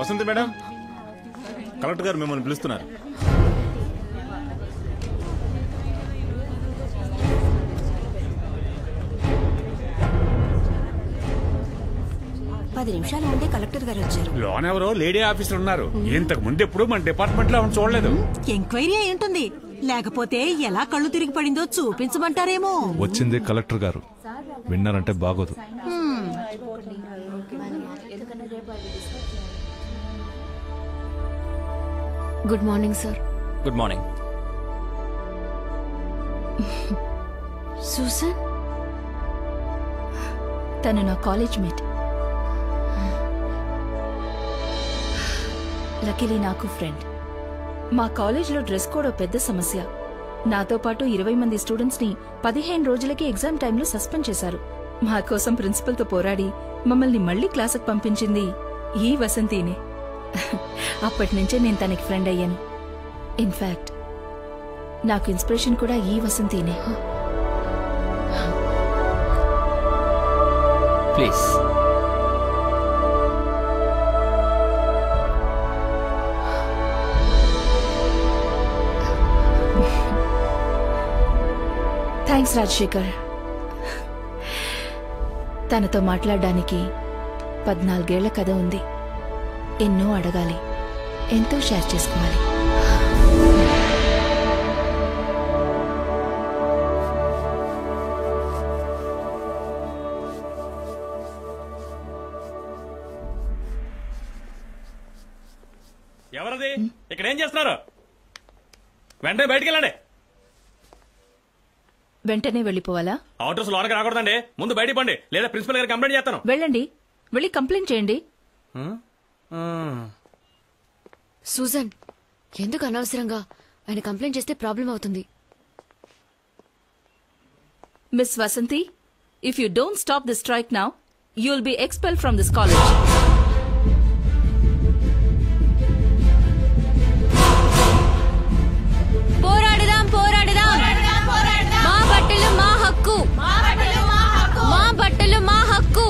Vasanthi madam, collector గారు మిమ్మల్ని పిలుస్తున్నారు. పది నిమిషాల ముందే కలెక్టర్ గారు వచ్చారు. లోన్ ఎవరో లేడీ ఆఫీసర్ ఉన్నారు. ఇంతకు ముందు ఎప్పుడు మన డిపార్ట్మెంట్ లో చూడలేదు. ఎంక్వైరీ అయి ఉంటుంది, లేకపోతే ఎలా కళ్ళు తిరిగి పడిందో చూపించమంటారేమో. వచ్చింది కలెక్టర్ గారు, విన్నారంటే బాగోదు. Good morning sir. Good morning. Susan తను నా కాలేజ్ మేట్. లక్కీలీ నాకు ఫ్రెండ్. మా కాలేజ్లో డ్రెస్ కోడ్ ఓ పెద్ద సమస్య. నాతో పాటు 20 మంది స్టూడెంట్స్ ని 15 రోజులకి ఎగ్జామ్ టైంలో సస్పెండ్ చేశారు. మా కోసం ప్రిన్సిపల్తో పోరాడి మమ్మల్ని మళ్లీ క్లాసుకు పంపించింది ఈ వసంతినే. అప్పటి నుంచే నేను తనకి ఫ్రెండ్ అయ్యాను. ఇన్ఫాక్ట్ నాకు ఇన్స్పిరేషన్ కూడా ఈ వసంతినే. ప్లీజ్. థ్యాంక్స్ రాజశేఖర్. తనతో మాట్లాడడానికి 14 ఏళ్ల కథ ఉంది. ఎన్నో అడగాలి, ఎంతో షేర్ చేసుకోవాలి. ఎవరది? ఇక్కడ ఏం చేస్తున్నారు? వెంటనే బయటికి వెళ్ళండి. వెంటనే వెళ్ళిపోవాలా? ఆటోస్ లోనకి రాకూడదండి. ముందు బయటికి పండి, లేదా ప్రిన్సిపల్ గారికి కంప్లైంట్ చేస్తాను. వెళ్ళండి, వెళ్ళి కంప్లైంట్ చేయండి. సూజన్, ఎందుకు అనవసరంగా ఆయన కంప్లైంట్ చేస్తే ప్రాబ్లం అవుతుంది. Miss Vasanthi, if you don't stop the strike now, you will be expelled from this college. పోరాడదాం, పోరాడదాం. మా బట్టలు మా హక్కు, మా బట్టలు మా హక్కు.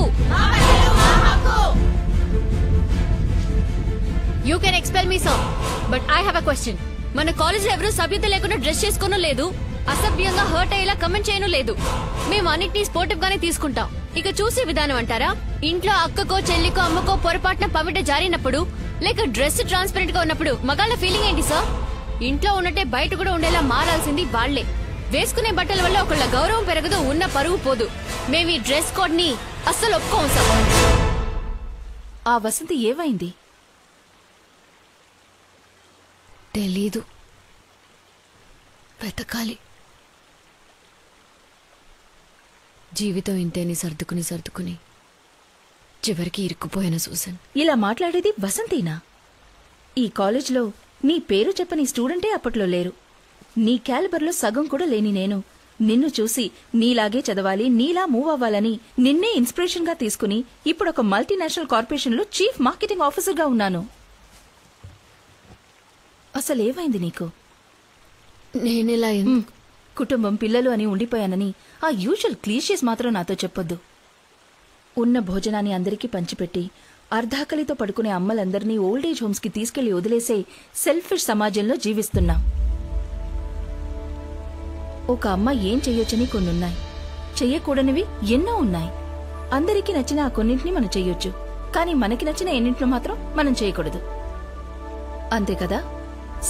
You can expel me sir, but I have a question. మన కాలేజ్ లో ఎవరు సభ్యత లేకుండా డ్రెస్ చేసుకోను లేదు, అసభ్యంగా హర్ట్ అయ్యేలా కమెంట్ చేయను లేదు. మేము అన్నిటినీ స్పోర్టివ్ గానే తీసుకుంటాం. ఇక చూసే విధానం అంటారా? ఇంట్లో అక్కకో చెల్లికో అమ్మకో పొరపాటున పవిట జారినప్పుడు, లేక డ్రెస్ ట్రాన్స్పరెంట్ గా ఉన్నప్పుడు మగాళ్ళ ఫీలింగ్ ఏంటి సార్? ఇంట్లో ఉన్నట్టే బయట కూడా ఉండేలా మారాల్సింది వాళ్లే. వేసుకునే బట్టల వల్ల ఒకళ్ళ గౌరవం పెరగదు, ఉన్న పరువు పోదు. మేము ఈ డ్రెస్ కోడ్ ని అస్సలు ఒప్పుకోం సార్. ఆ వసంతి ఏమైంది? తెలీదు, వెతకాలి. జీవితం ఇంతేని సర్దుకుని సర్దుకుని చివరికి ఇరుక్కుపోయాను సూసన్. ఇలా మాట్లాడేది వసంతినా? ఈ కాలేజ్లో నీ పేరు చెప్పని స్టూడెంటే అప్పట్లో లేరు. నీ క్యాలిబర్లో సగం కూడా లేని నేను నిన్ను చూసి నీలాగే చదవాలి, నీలా మూవ్ అవ్వాలని నిన్నే ఇన్స్పిరేషన్ గా తీసుకుని ఇప్పుడు ఒక మల్టీనేషనల్ కార్పొరేషన్ లో చీఫ్ మార్కెటింగ్ ఆఫీసర్ గా ఉన్నాను. అసలేమైంది నీకు? నేనెలా కుటుంబం, పిల్లలు అని ఉండిపోయానని ఆ యూజువల్ క్లీషేస్ మాత్రం నాతో చెప్పొద్దు. ఉన్న భోజనాన్ని అందరికీ పంచిపెట్టి అర్ధాకలితో పడుకునే అమ్మలందరినీ ఓల్డేజ్ హోమ్స్ కి తీసుకెళ్లి వదిలేసే సెల్ఫిష్ సమాజంలో జీవిస్తున్నాం. ఒక అమ్మ ఏం చెయ్యొచ్చని కొన్నున్నాయి, చెయ్యకూడనివి ఎన్నో ఉన్నాయి. అందరికీ నచ్చిన ఆ కొన్నింటిని మనం చెయ్యొచ్చు, కానీ మనకి నచ్చిన ఎన్నింటిని మాత్రం మనం చేయకూడదు. అంతే కదా?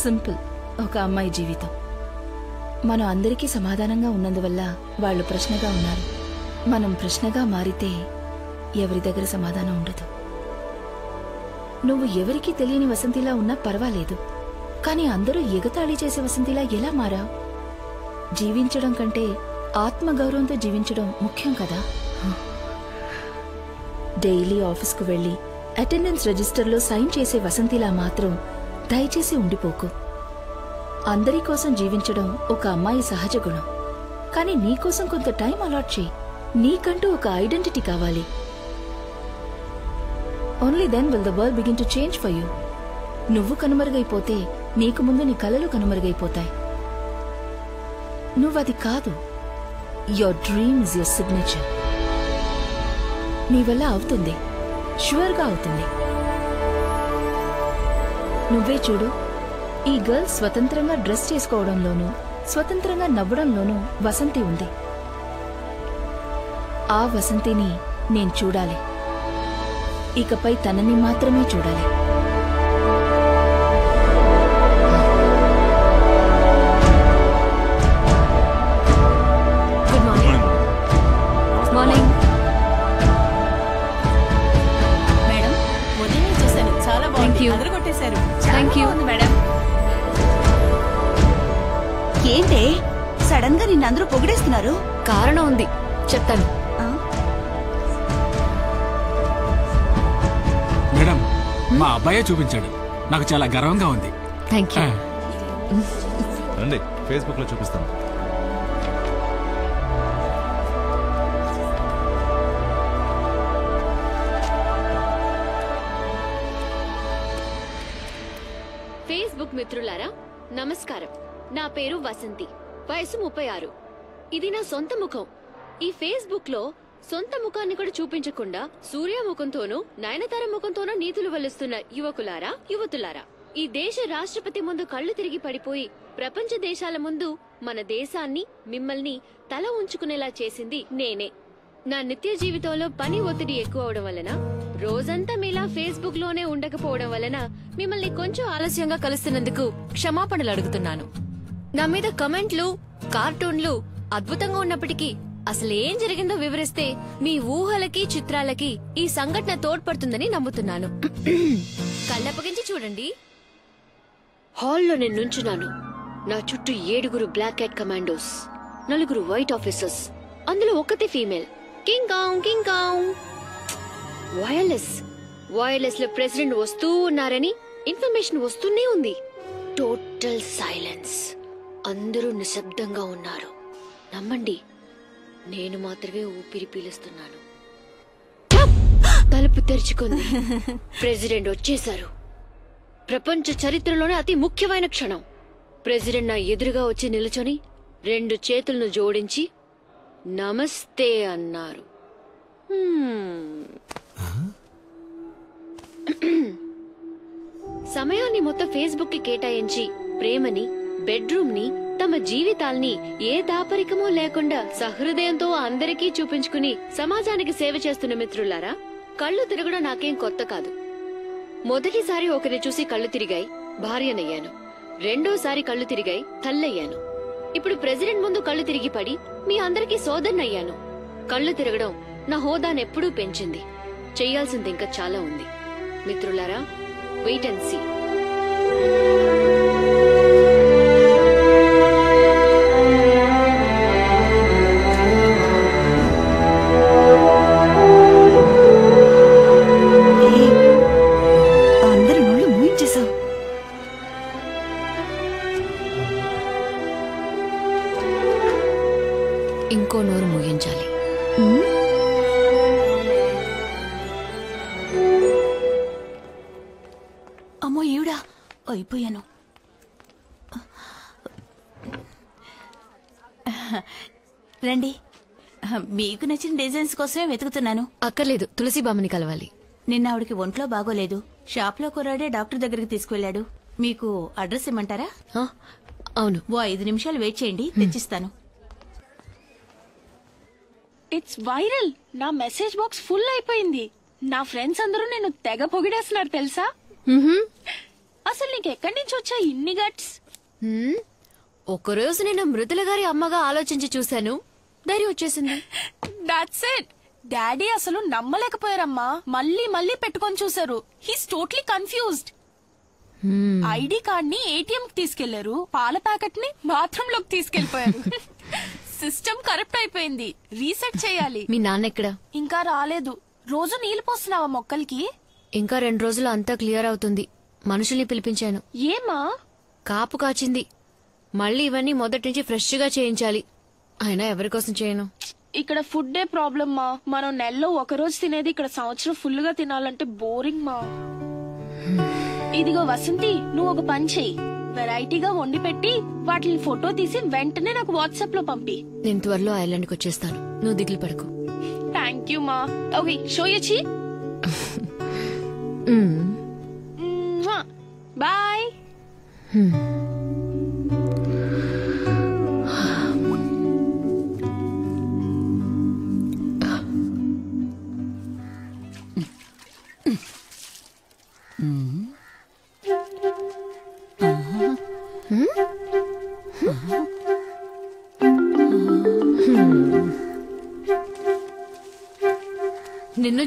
సింపుల్ ఒక అమ్మాయి జీవితం. మనం అందరికీ సమాధానంగా ఉన్నందువల్ల వాళ్ళు ప్రశ్నగా ఉన్నారు. మనం ప్రశ్నగా మారితే ఎవరి దగ్గర సమాధానం ఉండదు. నువ్వు ఎవరికీ తెలియని వసంతిలా ఉన్నా పర్వాలేదు, కానీ అందరూ ఎగతాళి చేసే వసంతిలా ఎలా మారావు? జీవించడం కంటే ఆత్మగౌరవంతో జీవించడం ముఖ్యం కదా. డైలీ ఆఫీస్కు వెళ్లి అటెండెన్స్ రిజిస్టర్లో సైన్ చేసే వసంతిలా మాత్రం దయచేసి ఉండిపోకు. అందరి కోసం జీవించడం ఒక అమ్మాయి సహజ గుణం, కానీ నీకోసం కొంత టైం అలాట్ చేయి. నీకంటూ ఒక ఐడెంటిటీ కావాలి. Only then will the world begin to change for you. నువ్వు కనుమరుగైపోతే నీకు ముందు నీ కలలు కనుమరుగైపోతాయి. నువ్వది కాదు. Your dream is your signature. నీ వల్ల అవుతుంది, ష్యూర్గా అవుతుంది. నువ్వే చూడు, ఈ గర్ల్స్ స్వతంత్రంగా డ్రెస్ చేసుకోవడంలోనూ స్వతంత్రంగా నవ్వడంలోనూ వసంతి ఉంది. ఆ వసంతిని నేను చూడాలి. ఇకపై తనని మాత్రమే చూడాలి. Good morning. మార్నింగ్ మేడం ఉదయం చూశాను, చాలా Thank బాగుంది. you. అందరూ కొట్టేశారు. Thank you. మేడం ఏంటే సడన్ గా నిన్నందరూ పొగిడేస్తున్నారు? కారణం ఉంది, చెప్తాను. మేడం, మా అబ్బాయే చూపించాడు. నాకు చాలా గర్వంగా ఉంది. Thank you. రండి, ఫేస్బుక్ లో చూపిస్తాను. ఫేస్బుక్ మిత్రులారా నమస్కారం. నా పేరు వసంతి, వయసు 36. ఇది నా సొంత ముఖం. ఈ ఫేస్బుక్ లో సొంత ముఖాన్ని కూడా చూపించకుండా సూర్య ముఖంతోనూ నయనతార ముఖంతోనూ నీతులు వల్లిస్తున్న యువకులారా, యువతులారా, ఈ దేశ రాష్ట్రపతి ముందు కళ్ళు తిరిగి పడిపోయి ప్రపంచ దేశాల ముందు మన దేశాన్ని, మిమ్మల్ని తల ఉంచుకునేలా చేసింది నేనే. నా నిత్య జీవితంలో పని ఒత్తిడి ఎక్కువ అవడం వలన, రోజంతా మీలా ఫేస్బుక్ లోనే ఉండకపోవడం వలన మిమ్మల్ని కొంచెం ఆలస్యంగా కలుస్తున్నందుకు క్షమాపణలు అడుగుతున్నాను. నా మీద కమెంట్లు, కార్టూన్లు అద్భుతంగా ఉన్నప్పటికీ అసలేం జరిగిందో వివరిస్తే మీ ఊహలకి, చిత్రాలకి ఈ సంఘటన తోడ్పడుతుందని నమ్ముతున్నాను. కళ్ళప్పగించి చూడండి. హాల్లో నేను నుంచున్నాను. నా చుట్టూ 7 black cat commandos, 4 white officers, అందులో ఒకటి female. King Kong King Kong. Wireless లో ప్రెసిడెంట్ వస్తూ ఉన్నారని ఇన్ఫర్మేషన్ వస్తూనే ఉంది. Total silence. అందరూ నిశ్శబ్దంగా ఉన్నారు. నమ్మండి, నేను మాత్రమే ఊపిరి పీలుస్తున్నాను. తలుపు తెరుచుకుంది. ప్రెసిడెంట్ వచ్చేశారు. ప్రపంచ చరిత్రలోనే అతి ముఖ్యమైన క్షణం. ప్రెసిడెంట్ నా ఎదురుగా వచ్చి నిలుచొని 2 చేతులను జోడించి నమస్తే అన్నారు. సమయాన్ని మొత్తం ఫేస్బుక్ కి కేటాయించి ప్రేమని, బెడ్రూమ్ ని, తమ జీవితాల్ని ఏ దాపరికమూ లేకుండా సహృదయంతో అందరికీ చూపించుకుని సమాజానికి సేవ చేస్తున్న మిత్రులారా, కళ్ళు తిరగడం నాకేం కొత్త కాదు. మొదటిసారి ఒకరిని చూసి కళ్ళు తిరిగాయి, భార్యనయ్యాను. రెండోసారి కళ్ళు తిరిగాయి, తల్లయ్యాను. ఇప్పుడు ప్రెసిడెంట్ ముందు కళ్ళు తిరిగి పడి మీ అందరికీ సోదరునయ్యాను. కళ్ళు తిరగడం నా హోదానెప్పుడూ పెంచింది. చెయ్యాల్సింది ఇంకా చాలా ఉంది. మిత్రులారా, వెయిట్ అండ్ సీ. అందరి నోళ్ళు మూయించేశావు. ఇంకో నోరు ముగించాలి. అమ్మో ఈవిడా, అయిపోయాను. రండి, మీకు నచ్చిన డిజైన్స్ కోసమే వెతుకుతున్నాను. అక్కర్లేదు, తులసి బామ్మని కలవాలి. నిన్న ఆవిడకి ఒంట్లో బాగోలేదు. షాప్ లో కుర్రాడే డాక్టర్ దగ్గరికి తీసుకువెళ్లాడు. మీకు అడ్రస్ ఇమ్మంటారా? ఆ, అవును. ఓ 5 నిమిషాలు వెయిట్ చేయండి, తెచ్చిస్తాను. It's viral. నా మెసేజ్ బాక్స్ ఫుల్ అయిపోయింది. నా ఫ్రెండ్స్ అందరూ నేను తెగ పొగిడేస్తున్నారు తెలుసా? అసలు నీకు ఎక్కడి నుంచి వచ్చా ఇన్ని గట్స్? ఒకరోజు నేను మృదుల గారి అమ్మగా ఆలోచించి చూశాను, ధైర్యం వచ్చేసింది. That's it. డాడీ అసలు నమ్మలేకపోయారమ్మా. మళ్ళీ మళ్ళీ పెట్టుకొని చూసారు. He's totally confused. ID card ని ఏటీఎం కి తీసుకెళ్లారు, పాల ప్యాకెట్ ని బాత్రూమ్ లోకి తీసుకెళ్లిపోయారు. సిస్టమ్ కరప్ట్ అయిపోయింది, రీసెట్ చేయాలి. మీ నాన్న ఎక్కడా? ఇంకా రాలేదు. రోజు నీళ్లు పోస్తున్నావా మొక్కలకి? ఇంకా 2 రోజులు అంతా క్లియర్ అవుతుంది. మనుషుల్ని పిలిపించాను. ఏమా? కాపు కాచింది. మళ్ళీ ఇవన్నీ మొదటి నుంచి ఫ్రెష్ గా చేయించాలి. అయినా ఎవరి కోసం చేయను? ఇక్కడ ఫుడ్ డే ప్రాబ్లం మా. మనం నెలలో ఒక రోజు తినేది ఇక్కడ సంవత్సరం ఫుల్ గా తినాలంటే బోరింగ్ మా. ఇదిగో వసంతి, నువ్వు ఒక పని చెయ్యి. వెరైటీగా వండి పెట్టి వాటిని ఫోటో తీసి వెంటనే నాకు వాట్సాప్ లో పంపి. నేను త్వరలో ఐలాండ్ కి వచ్చేస్తాను, నువ్వు దిగులు పడకు. థ్యాంక్ యూ మా. ఓకే, షో యచ్చి. బాయ్. నిన్ను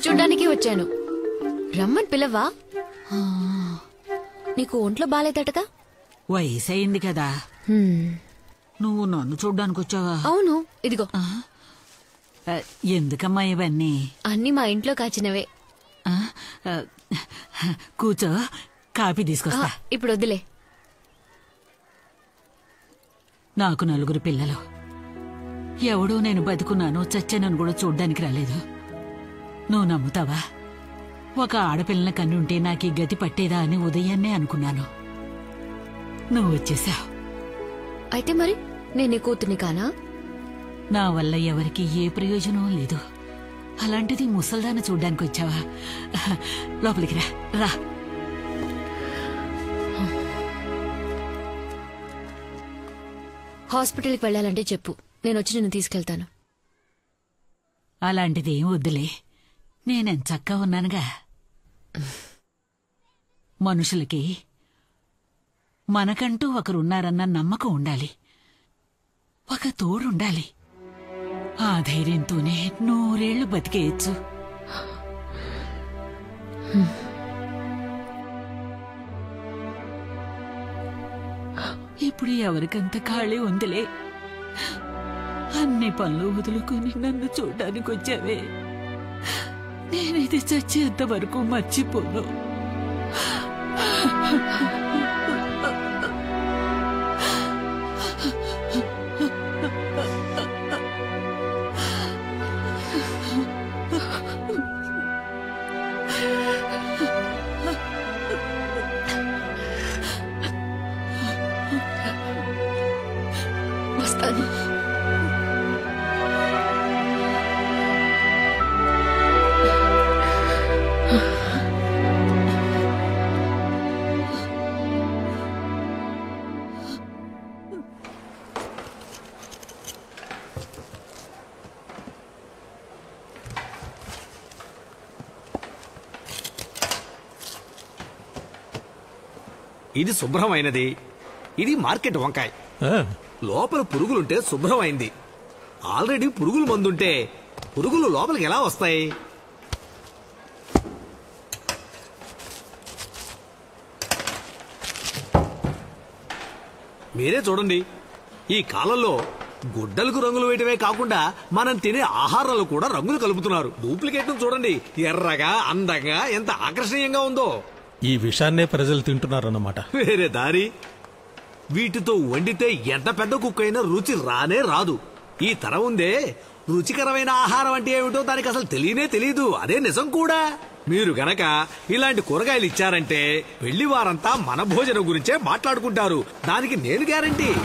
చూడ్డానికి వచ్చాను. రమ్మని పిలవా? నీకు ఒంట్లో బాలేదటగా? వయసు అయింది కదా. నువ్వు నన్ను చూడ్డానికి వచ్చావా? అవును. ఇదిగో. ఎందుకమ్మా ఇవన్నీ? అన్ని మా ఇంట్లో కాచినవే. కూర్చో, కాఫీ తీసుకొస్తా. ఇప్పుడు వద్దులే. నాకు 4 పిల్లలు. ఎవడో నేను బతుకున్నాను చచ్చానని కూడా చూడ్డానికి రాలేదు. నువ్వు నమ్ముతావా? ఒక ఆడపిల్లల కన్నుంటే నాకు ఈ గతి పట్టేదా అని ఉదయాన్నే అనుకున్నాను. నువ్వు వచ్చేసావు. అయితే మరి నేనే కూతుని కానా? నా వల్ల ఎవరికి ఏ ప్రయోజనం లేదు. అలాంటిది ముసల్దాన్ని చూడ్డానికి వచ్చావా? లోపలికి రా. రా. హాస్పిటల్కి వెళ్ళాలంటే చెప్పు, నేను వచ్చి నిన్ను తీసుకెళ్తాను. అలాంటిదేం వద్దులే, నేనెంచక్కా ఉన్నానుగా. మనుషులకి మనకంటూ ఒకరున్నారన్న నమ్మకం ఉండాలి, ఒక తోడుండాలి. ఆ ధైర్యంతోనే 100 ఏళ్లు బతికేయచ్చు. ఇప్పుడు ఎవరికంత ఖాళీ ఉందిలే. అన్ని పనులు వదులుకొని నన్ను చూడ్డానికి వచ్చావే. నేనైతే చచ్చేంత వరకు మర్చిపోను. వస్తాను. ఇది శుభ్రమైనది, ఇది మార్కెట్ వంకాయ. లోపల పురుగులుంటే శుభ్రమైంది. ఆల్రెడీ పురుగుల మందుంటే పురుగులు లోపలికి ఎలా వస్తాయి? మీరే చూడండి, ఈ కాలంలో గుడ్డలకు రంగులు వేయటమే కాకుండా మనం తినే ఆహారాలు కూడా రంగులు కలుపుతున్నారు. డూప్లికేట్ చూడండి, ఎర్రగా అందంగా ఎంత ఆకర్షణీయంగా ఉందో. ఈ విషాన్నే ప్రజలు తింటున్నారన్నమాట. వేరే దారి. వీటితో వండితే ఎంత పెద్ద కుక్క అయినా రుచి రానే రాదు. ఈ తరం ఉందే, రుచికరమైన ఆహారం అంటే ఏమిటో దానికి అసలు తెలియదు. అదే నిజం కూడా. మీరు గనక ఇలాంటి కూరగాయలు ఇచ్చారంటే పెళ్లి వారంతా మన భోజనం గురించే మాట్లాడుకుంటారు. దానికి నేను గ్యారంటీ.